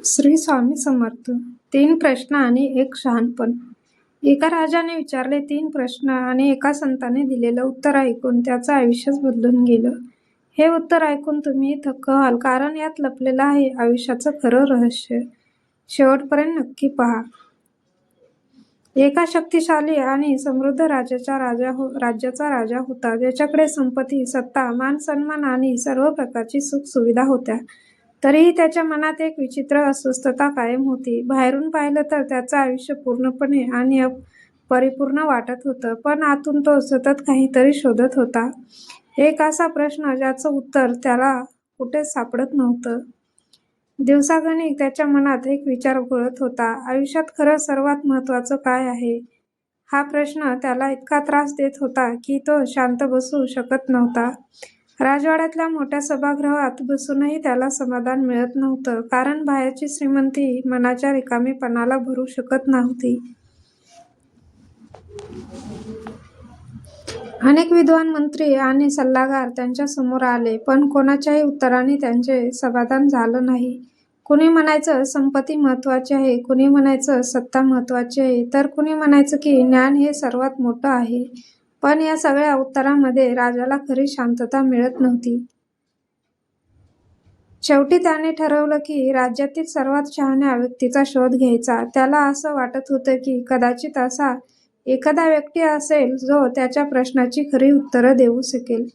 श्री स्वामी समर्थ. 3 प्रश्न आणि एक शहाणपण. एका राजाने विचारले 3 प्रश्न आणि एका संताने दिलेलं उत्तर ऐकून त्याचं आयुष्यच बदलून गेलं. हे उत्तर ऐकून तुम्ही थक्क व्हाल, कारण यात लपलेलं आहे आयुष्याचं खरं रहस्य. शेवटपर्यंत नक्की पहा. एका शक्तिशाली आणि समृद्ध राज्याचा राजा होता. त्याच्याकडे संपत्ती, सत्ता, मान सन्मान आणि सर्व प्रकारची सुखसुविधा होत्या. तरीही त्याच्या मनात एक विचित्र अस्वस्थता कायम होती. बाहेरून पाहिलं तर त्याचं आयुष्य पूर्णपणे आणि परिपूर्ण वाटत होतं, पण आतून तो सतत काहीतरी शोधत होता. एक असा प्रश्न ज्याचं उत्तर त्याला कुठेच सापडत नव्हतं. दिवसागणिक त्याच्या मनात एक विचार घोळत होता. आयुष्यात खरं सर्वात महत्त्वाचं काय आहे? हा प्रश्न त्याला इतका त्रास देत होता की तो शांत बसू शकत नव्हता. राजवाड्यातल्या मोठ्या सभागृहात बसूनही त्याला समाधान मिळत नव्हतं, कारण बाहेरची श्रीमंती मनाच्या रिकामेपणाला भरू शकत नव्हती. अनेक विद्वान मंत्री आणि सल्लागार त्यांच्या समोर आले, पण कोणाच्याही उत्तराने त्यांचे समाधान झालं नाही. कुणी म्हणायचं संपत्ती महत्त्वाची आहे, कुणी म्हणायचं सत्ता महत्त्वाची आहे, तर कुणी म्हणायचं की ज्ञान हे सर्वात मोठं आहे. पण या सगळ्या उत्तरांमध्ये राजाला खरी शांतता मिळत नव्हती. शेवटी त्याने ठरवलं की राज्यातील सर्वात शहाण्या व्यक्तीचा शोध घ्यायचा. त्याला असं वाटत होतं की कदाचित असा एखादा व्यक्ती असेल जो त्याच्या प्रश्नाची खरी उत्तरं देऊ शकेल.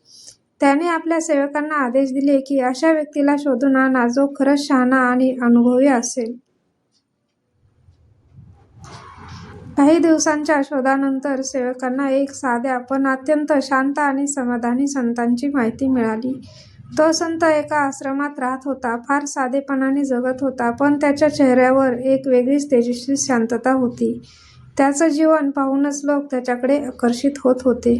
त्याने आपल्या सेवकांना आदेश दिले की अशा व्यक्तीला शोधून आणा जो खरंच शहाणा आणि अनुभवी असेल. काही दिवसांच्या शोधानंतर सेवकांना एक साध्या पण अत्यंत शांत आणि समाधानी संतांची माहिती मिळाली. तो संत एका आश्रमात राहत होता. फार साधेपणाने जगत होता, पण त्याच्या चेहऱ्यावर एक वेगळीच तेजस्वी शांतता होती. त्याचं जीवन पाहूनच लोक त्याच्याकडे आकर्षित होत होते.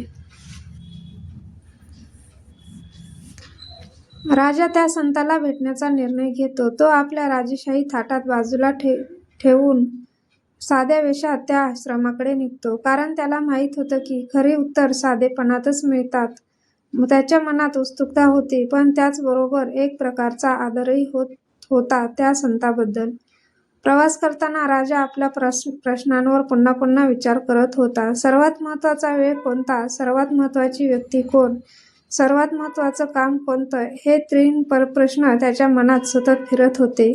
राजा त्या संताला भेटण्याचा निर्णय घेतो. तो आपल्या राजेशाही थाटात बाजूला ठेवून साध्या वेशात त्या आश्रमाकडे निघतो, कारण त्याला माहीत होतं की खरी उत्तर साधेपणातच मिळतात. त्याच्या मनात उत्सुकता होती, पण त्याचबरोबर एक प्रकारचा आदरही होता त्या संताबद्दल. प्रवास करताना राजा आपल्या प्रश्नांवर पुन्हा पुन्हा विचार करत होता. सर्वात महत्त्वाचा वेळ कोणता? सर्वात महत्त्वाची व्यक्ती कोण? सर्वात महत्त्वाचं काम कोणतं? हे 3 प्रश्न त्याच्या मनात सतत फिरत होते.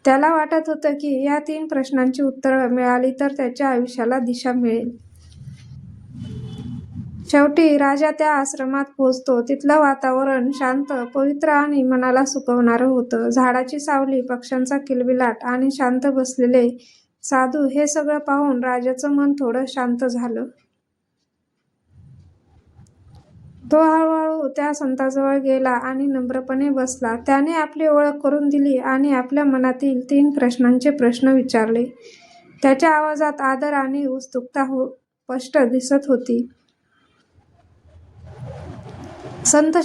त्याला वाटत होतं की या 3 प्रश्नांची उत्तरं मिळाली तर त्याच्या आयुष्याला दिशा मिळेल. शेवटी राजा त्या आश्रमात पोहोचतो. तिथलं वातावरण शांत, पवित्र आणि मनाला सुकवणारं होतं. झाडाची सावली, पक्ष्यांचा किलबिलाट आणि शांत बसलेले साधू हे सगळं पाहून राजाचं मन थोडं शांत झालं. तो हळूहळू त्या संताजवळ गेला आणि नम्रपणे बसला. त्याने आपली ओळख करून दिली आणि आपल्या मनातील 3 प्रश्नांचे प्रश्न विचारले. त्याच्या आवाजात आदर आणि उत्सुकता स्पष्ट दिसत होती. संत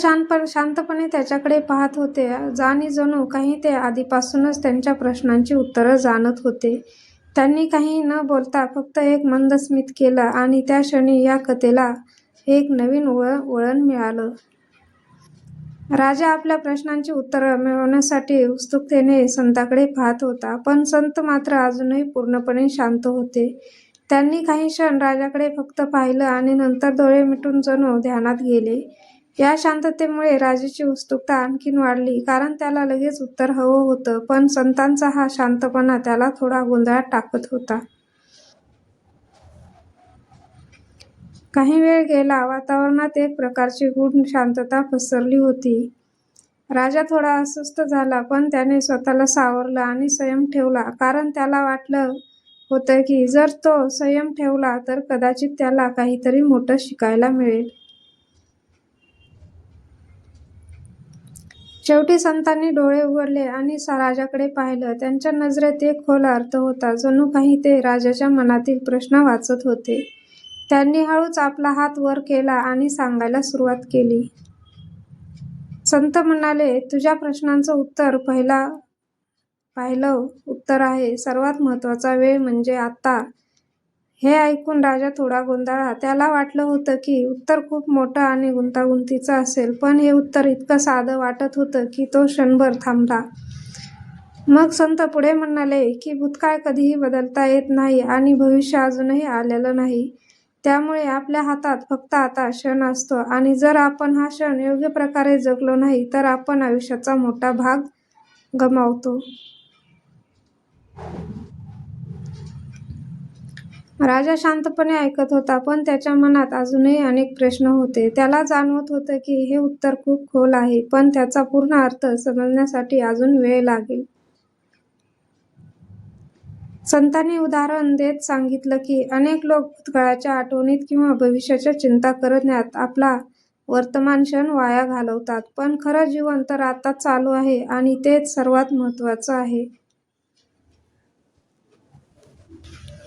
शांतपणे त्याच्याकडे पाहत होते आणि जणू काही ते आधीपासूनच त्यांच्या प्रश्नांची उत्तरं जाणत होते. त्यांनी काही न बोलता फक्त एक मंद स्मित केलं आणि त्या क्षणी या कथेला एक नवीन वळण मिळालं. राजा आपल्या प्रश्नांची उत्तरं मिळवण्यासाठी उत्सुकतेने संताकडे पाहत होता, पण संत मात्र अजूनही पूर्णपणे शांत होते. त्यांनी काही क्षण राजाकडे फक्त पाहिलं आणि नंतर डोळे मिटून जणू ध्यानात गेले. या शांततेमुळे राजाची उत्सुकता आणखीन वाढली, कारण त्याला लगेच उत्तर हवं होतं, पण संतांचा हा शांतपणा त्याला थोडा गोंधळात टाकत होता. काही वेळ गेला. वातावरणात एक प्रकारची गूढ शांतता पसरली होती. राजा थोडा अस्वस्थ झाला, पण त्याने स्वतःला सावरलं आणि संयम ठेवला, कारण त्याला वाटलं होतं की जर तो संयम ठेवला तर कदाचित त्याला काहीतरी मोठं शिकायला मिळेल. शेवटी संतांनी डोळे उघडले आणि राजाकडे पाहिलं. त्यांच्या नजरेत एक खोल अर्थ होता, जणू काही ते राजाच्या मनातील प्रश्न वाचत होते. त्यांनी हळूच आपला हात वर केला आणि सांगायला सुरुवात केली. संत म्हणाले, तुझ्या प्रश्नांचं उत्तर पहिलं उत्तर आहे. सर्वात महत्त्वाचा वेळ म्हणजे आता. हे ऐकून राजा थोडा गोंधळला. त्याला वाटलं होतं की उत्तर खूप मोठं आणि गुंतागुंतीचं असेल, पण हे उत्तर इतकं साधं वाटत होतं की तो क्षणभर थांबला. मग संत पुढे म्हणाले की भूतकाळ कधीही बदलता येत नाही आणि भविष्य अजूनही आलेलं नाही. त्यामुळे आपल्या हातात फक्त आता क्षण असतो आणि जर आपण हा क्षण योग्य प्रकारे जगलो नाही तर आपण आयुष्याचा मोठा भाग गमावतो. राजा शांतपणे ऐकत होता, पण त्याच्या मनात अजूनही अनेक प्रश्न होते. त्याला जाणवत होतं की हे उत्तर खूप खोल आहे, पण त्याचा पूर्ण अर्थ समजण्यासाठी अजून वेळ लागेल. संतांनी उदाहरण देत सांगितलं की अनेक लोक भूतकाळाच्या आठवणीत किंवा भविष्याच्या चिंता करण्यात आपला वर्तमान क्षण वाया घालवतात. पण खरं जीवन तर आत्ताच चालू आहे आणि तेच सर्वात महत्त्वाचं आहे.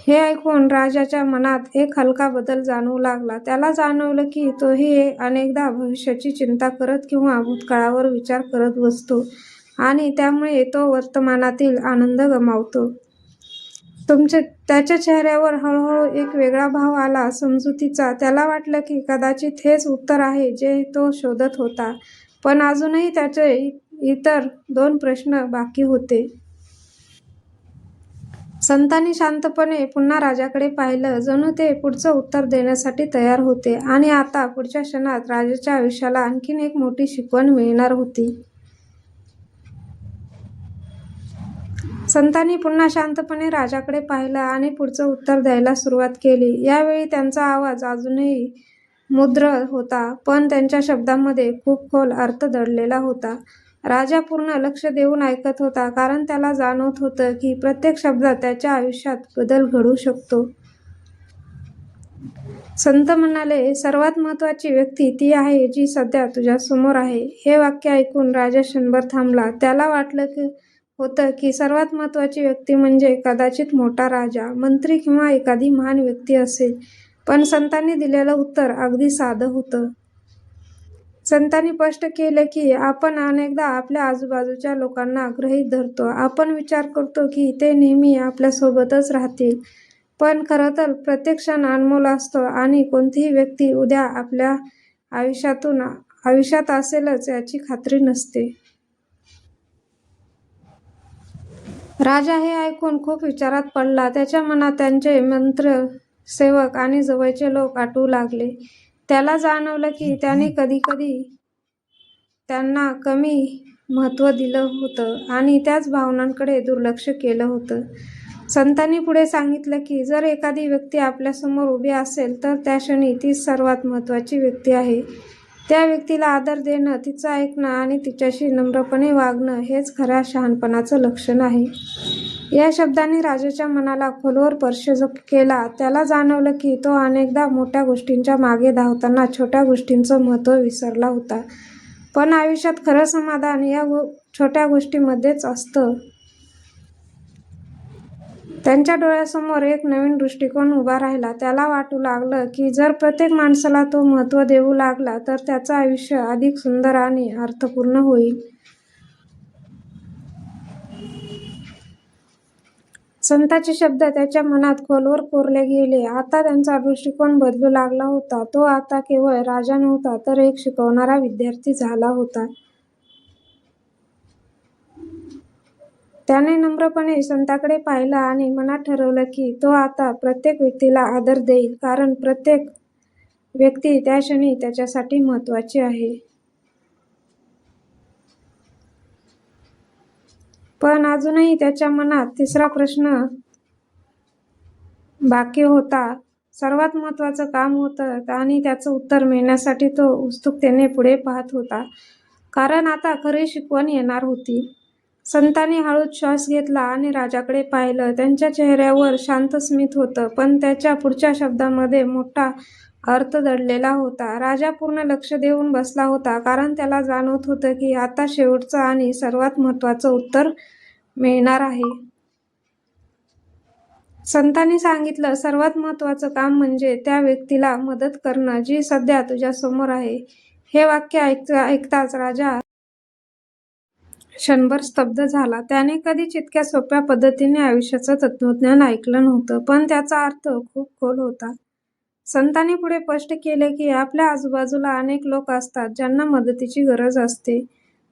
हे ऐकून राजाच्या मनात एक हलका बदल जाणवू लागला. त्याला जाणवलं की तोही अनेकदा भविष्याची चिंता करत किंवा भूतकाळावर विचार करत बसतो आणि त्यामुळे तो वर्तमानातील आनंद गमावतो. त्याच्या चेहऱ्यावर हळूहळू एक वेगळा भाव आला, समजुतीचा. त्याला वाटलं की कदाचित हेच उत्तर आहे जे तो शोधत होता, पण अजूनही त्याचे इतर 2 प्रश्न बाकी होते. संतांनी शांतपणे पुन्हा राजाकडे पाहिलं, जणू ते पुढचं उत्तर देण्यासाठी तयार होते. आणि आता पुढच्या क्षणात राजाच्या आयुष्याला आणखीन एक मोठी शिकवण मिळणार होती. संतांनी पुन्हा शांतपणे राजाकडे पाहिलं आणि पुढचं उत्तर द्यायला सुरुवात केली. यावेळी त्यांचा आवाज अजूनही मुद्र होता, पण त्यांच्या शब्दांमध्ये खूप खोल अर्थ दडलेला होता. राजा पूर्ण लक्ष देऊन ऐकत होता, कारण त्याला जाणवत होतं की प्रत्येक शब्दात त्याच्या आयुष्यात बदल घडू शकतो. संत म्हणाले, सर्वात महत्त्वाची व्यक्ती ती आहे जी सध्या तुझ्यासमोर आहे. हे वाक्य ऐकून राजा क्षणभर थांबला. त्याला वाटलं होतं की सर्वात महत्त्वाची व्यक्ती म्हणजे कदाचित मोठा राजा, मंत्री किंवा एखादी महान व्यक्ती असेल. पण संतांनी दिलेलं उत्तर अगदी साधं होतं. संतांनी स्पष्ट केलं की आपण अनेकदा आपल्या आजूबाजूच्या लोकांना गृहीत धरतो. आपण विचार करतो की ते नेहमी आपल्यासोबतच राहतील. पण खरं तर प्रत्येक क्षण अनमोल असतो आणि कोणतीही व्यक्ती उद्या आपल्या आयुष्यात असेलच याची खात्री नसते. राजा हे ऐकून खूप विचारात पडला. त्याच्या मनात त्यांचे मंत्र, सेवक आणि जवळचे लोक आठवू लागले. त्याला जाणवलं की त्याने कधीकधी त्यांना कमी महत्त्व दिलं होतं आणि त्याच भावनांकडे दुर्लक्ष केलं होतं. संतांनी पुढे सांगितलं की जर एखादी व्यक्ती आपल्यासमोर उभी असेल तर त्या क्षणी तीच सर्वात महत्त्वाची व्यक्ती आहे. त्या व्यक्तीला आदर देणं, तिचं ऐकणं आणि तिच्याशी नम्रपणे वागणं हेच खऱ्या शहाणपणाचं लक्षण आहे. या शब्दांनी राजाच्या मनाला खोलवर स्पर्श केला. त्याला जाणवलं की तो अनेकदा मोठ्या गोष्टींच्या मागे धावताना छोट्या गोष्टींचं महत्त्व विसरला होता. पण आयुष्यात खरं समाधान या छोट्या गोष्टींमध्येच असतं. त्यांच्या डोळ्यासमोर एक नवीन दृष्टिकोन उभा राहिला. त्याला वाटू लागलं की जर प्रत्येक माणसाला तो महत्त्व देऊ लागला तर त्याचं आयुष्य अधिक सुंदर आणि अर्थपूर्ण होईल. संतांचे शब्द त्याच्या मनात खोलवर कोरले गेले. आता त्यांचा दृष्टिकोन बदलू लागला होता. तो आता केवळ राजा नव्हता, तर एक शिकवणारा विद्यार्थी झाला होता. त्याने नम्रपणे संतांकडे पाहिलं आणि मनात ठरवलं की तो आता प्रत्येक व्यक्तीला आदर देईल, कारण प्रत्येक व्यक्ती त्या क्षणी त्याच्यासाठी महत्त्वाची आहे. पण अजूनही त्याच्या मनात तिसरा प्रश्न बाकी होता. सर्वात महत्त्वाचं काम होतं आणि त्याचं उत्तर मिळण्यासाठी तो उत्सुकतेने पुढे पाहत होता, कारण आता खरी शिकवण येणार होती. संतांनी हळूच श्वास घेतला आणि राजाकडे पाहिलं. त्यांच्या चेहऱ्यावर शांत स्मित होतं, पण त्याच्या पुढच्या शब्दांमध्ये मोठा अर्थ दडलेला होता. राजा पूर्ण लक्ष देऊन बसला होता, कारण त्याला जाणवत होतं की आता शेवटचं आणि सर्वात महत्त्वाचं उत्तर मिळणार आहे. संतांनी सांगितलं, सर्वात महत्त्वाचं काम म्हणजे त्या व्यक्तीला मदत करणं जी सध्या तुझ्यासमोर आहे. हे वाक्य ऐकताच राजा क्षणभर स्तब्ध झाला. त्याने कधीच इतक्या सोप्या पद्धतीने आयुष्याचं तत्त्वज्ञान ऐकलं नव्हतं, पण त्याचा अर्थ खूप खोल होता. संतांनी पुढे स्पष्ट केले की आपल्या आजूबाजूला अनेक लोक असतात ज्यांना मदतीची गरज असते.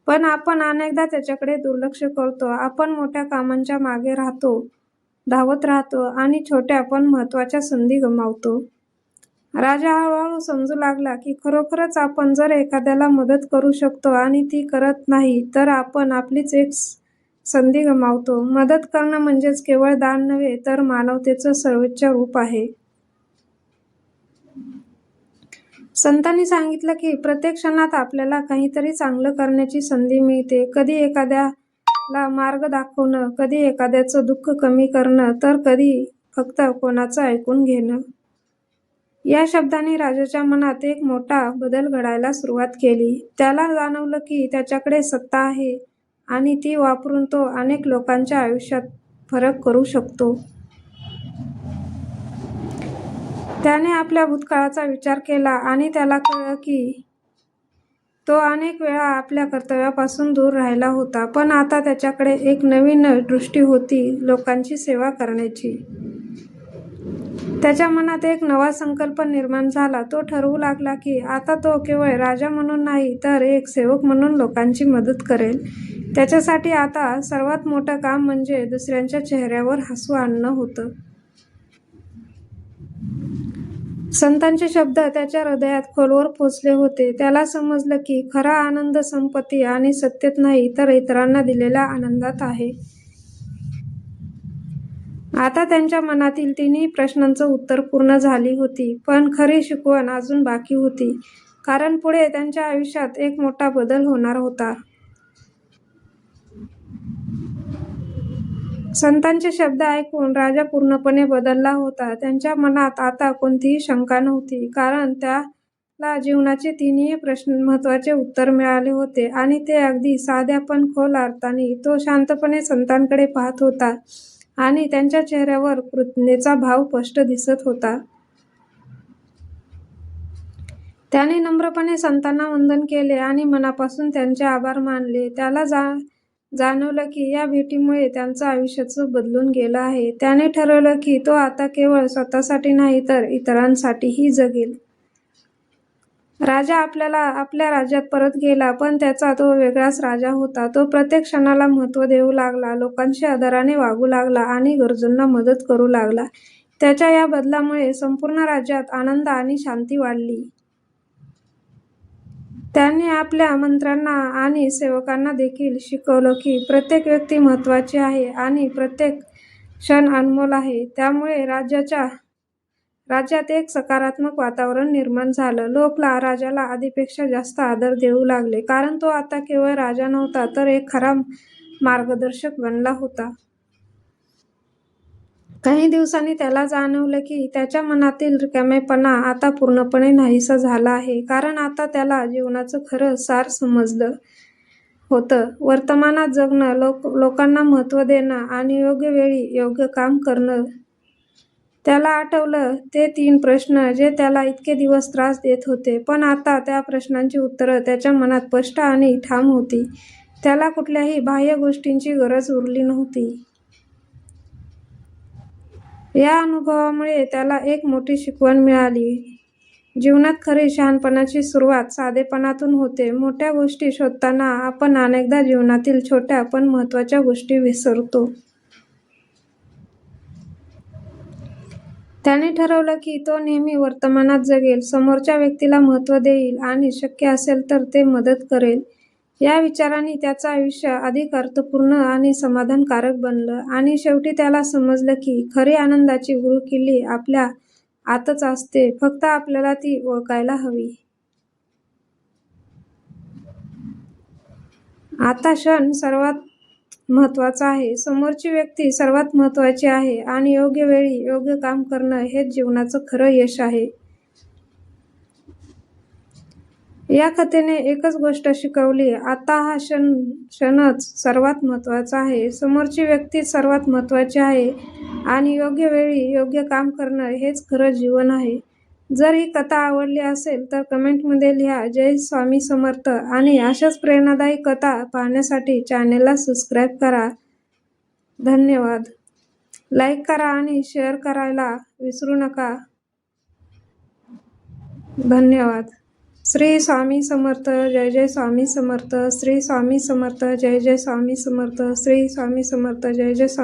पण आपण अनेकदा त्याच्याकडे दुर्लक्ष करतो. आपण मोठ्या कामांच्या मागे धावत राहतो आणि छोट्या पण महत्त्वाच्या संधी गमावतो. राजा हळूहळू समजू लागला की खरोखरच आपण जर एखाद्याला मदत करू शकतो आणि ती करत नाही तर आपण आपलीच एक संधी गमावतो. मदत करणं म्हणजेच केवळ दान नव्हे तर मानवतेचं सर्वोच्च रूप आहे. संतांनी सांगितलं की प्रत्येक क्षणात आपल्याला काहीतरी चांगलं करण्याची संधी मिळते. कधी एखाद्याला मार्ग दाखवणं, कधी एखाद्याचं दुःख कमी करणं, तर कधी फक्त कोणाचं ऐकून घेणं. या शब्दांनी राजाच्या मनात एक मोठा बदल घडायला सुरुवात केली. त्याला जाणवलं की त्याच्याकडे सत्ता आहे आणि ती वापरून तो अनेक लोकांच्या आयुष्यात फरक करू शकतो. त्याने आपल्या भूतकाळाचा विचार केला आणि त्याला कळलं की तो अनेक वेळा आपल्या कर्तव्यापासून दूर राहिला होता. पण आता त्याच्याकडे एक नवीन दृष्टी होती, लोकांची सेवा करण्याची. त्याच्या मनात एक नवा संकल्प निर्माण झाला. तो ठरवू लागला की आता तो केवळ राजा म्हणून नाही तर एक सेवक म्हणून लोकांची मदत करेल. त्याच्यासाठी आता सर्वात मोठं काम म्हणजे दुसऱ्यांच्या चेहऱ्यावर हसू आणणं होतं. संतांचे शब्द त्याच्या हृदयात खोलवर पोचले होते. त्याला समजलं की खरा आनंद संपत्ती आणि सत्तेत नाही तर इतरांना दिलेल्या आनंदात आहे. आता त्यांच्या मनातील तिन्ही प्रश्नांचं उत्तर पूर्ण झाली होती. पण खरी शिकवण अजून बाकी होती. कारण पुढे त्यांच्या आयुष्यात एक मोठा बदल होणार होता. संतांचे शब्द ऐकून राजा पूर्णपणे बदलला होता. त्यांच्या मनात आता कोणतीही शंका नव्हती. कारण त्याला जीवनाचे तिन्ही प्रश्न महत्त्वाचे उत्तर मिळाले होते आणि ते अगदी साध्या पण खोल अर्थाने. तो शांतपणे संतांकडे पाहत होता आणि त्यांच्या चेहऱ्यावर कृतज्ञतेचा भाव स्पष्ट दिसत होता. त्याने नम्रपणे संतांना वंदन केले आणि मनापासून त्यांचे आभार मानले. त्याला जाणवलं की या भेटीमुळे त्यांचं आयुष्यच बदलून गेलं आहे. त्याने ठरवलं की तो आता केवळ स्वतःसाठी नाही तर इतरांसाठीही जगेल. राजा आपल्या राज्यात परत गेला, पण त्याचा तो वेगळाच राजा होता. तो प्रत्येक क्षणाला महत्त्व देऊ लागला, लोकांशी आदराने वागू लागला आणि गरजूंना मदत करू लागला. त्याच्या या बदलामुळे संपूर्ण राज्यात आनंद आणि शांती वाढली. त्यांनी आपल्या मंत्र्यांना आणि सेवकांना देखील शिकवलं की प्रत्येक व्यक्ती महत्त्वाची आहे आणि प्रत्येक क्षण अनमोल आहे. त्यामुळे राज्यात एक सकारात्मक वातावरण निर्माण झालं. लोक राजाला आधीपेक्षा जास्त आदर देऊ लागले, कारण तो आता केवळ राजा नव्हता तर एक खरा मार्गदर्शक बनला होता. काही दिवसांनी त्याला जाणवलं की त्याच्या मनातील रिकामेपणा आता पूर्णपणे नाहीसा झाला आहे. कारण आता त्याला जीवनाचं खरं सार समजलं होतं. वर्तमानात जगणं, लोकांना महत्त्व देणं आणि योग्य वेळी योग्य काम करणं. त्याला आठवलं ते 3 प्रश्न जे त्याला इतके दिवस त्रास देत होते. पण आता त्या प्रश्नांची उत्तरं त्याच्या मनात स्पष्ट आणि ठाम होती. त्याला कुठल्याही बाह्य गोष्टींची गरज उरली नव्हती. या अनुभवामुळे त्याला एक मोठी शिकवण मिळाली. जीवनात खरी शहाणपणाची सुरुवात साधेपणातून होते. मोठ्या गोष्टी शोधताना आपण अनेकदा जीवनातील छोट्या पण महत्त्वाच्या गोष्टी विसरतो. त्याने ठरवलं की तो नेहमी वर्तमानात जगेल, समोरच्या व्यक्तीला महत्त्व देईल आणि शक्य असेल तर ते मदत करेल. या विचारांनी त्याचं आयुष्य अधिक अर्थपूर्ण आणि समाधानकारक बनलं आणि शेवटी त्याला समजलं की खरी आनंदाची गुरुकिल्ली आपल्या आतच असते, फक्त आपल्याला ती ओळखायला हवी. आता क्षण सर्वात महत्त्वाचा आहे, समोरची व्यक्ती सर्वात महत्त्वाची आहे आणि योग्य वेळी योग्य काम करणं हेच जीवनाचं खरं यश आहे. या कथेने एकच गोष्ट शिकवली, आता हा क्षणच सर्वात महत्त्वाचा आहे, समोरची व्यक्ती सर्वात महत्त्वाची आहे आणि योग्य वेळी योग्य काम करणं हेच खरं जीवन आहे. जर ही कथा आवडली असेल तर कमेंटमध्ये लिहा जय स्वामी समर्थ आणि अशाच प्रेरणादायी कथा पाहण्यासाठी चॅनेलला सबस्क्राईब करा. धन्यवाद. लाईक करा आणि शेअर करायला विसरू नका. धन्यवाद. श्री स्वामी समर्थ. जय जय स्वामी समर्थ. श्री स्वामी समर्थ. जय जय स्वामी समर्थ. श्री स्वामी समर्थ. जय जय स्वामी